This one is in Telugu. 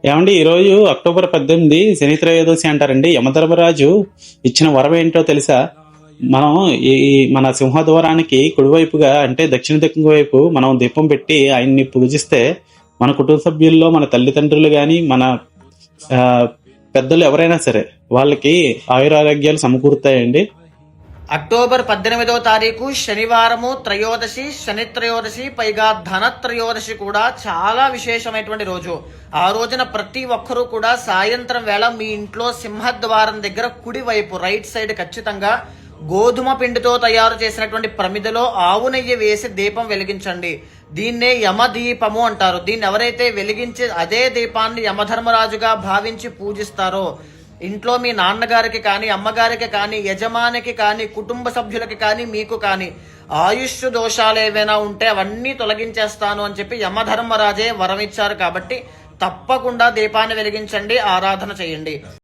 ఏమండి, ఈరోజు అక్టోబర్ 18 శని త్రయోదశి అంటారండి. యమధర్మరాజు ఇచ్చిన వరం ఏంటో తెలుసా? మనం ఈ మన సింహద్వారానికి కుడివైపుగా, అంటే దక్షిణ దిక్కు వైపు మనం దీపం పెట్టి ఆయన్ని పూజిస్తే మన కుటుంబ సభ్యుల్లో మన తల్లిదండ్రులు కానీ, మన ఆ, పెద్దలు ఎవరైనా సరే వాళ్ళకి ఆయురారోగ్యాలు సమకూరుతాయండి. అక్టోబర్ 18వ తారీఖు శనివారము త్రయోదశి, శని త్రయోదశి, పైగా ధన త్రయోదశి కూడా చాలా విశేషమైనటువంటి రోజు. ఆ రోజున ప్రతి ఒక్కరూ కూడా సాయంత్రం వేళ మీ ఇంట్లో సింహద్వారం దగ్గర కుడి వైపు రైట్ సైడ్ ఖచ్చితంగా గోధుమ పిండితో తయారు చేసినటువంటి ప్రమిదలో ఆవు నెయ్యి వేసి దీపం వెలిగించండి. దీన్నే యమదీపము అంటారు. దీన్ని ఎవరైతే వెలిగించి అదే దీపాన్ని యమధర్మరాజుగా భావించి పూజిస్తారో, ఇంట్లో మీ నాన్నగారికి కానీ, అమ్మగారికి కానీ, యజమానికి కానీ, కుటుంబ సభ్యులకి కానీ, మీకు కానీ ఆయుష్ దోషాలు ఏవైనా ఉంటే అవన్నీ తొలగించేస్తాను అని చెప్పి యమధర్మరాజే వరం ఇచ్చారు. కాబట్టి తప్పకుండా దీపాన్ని వెలిగించండి, ఆరాధన చేయండి.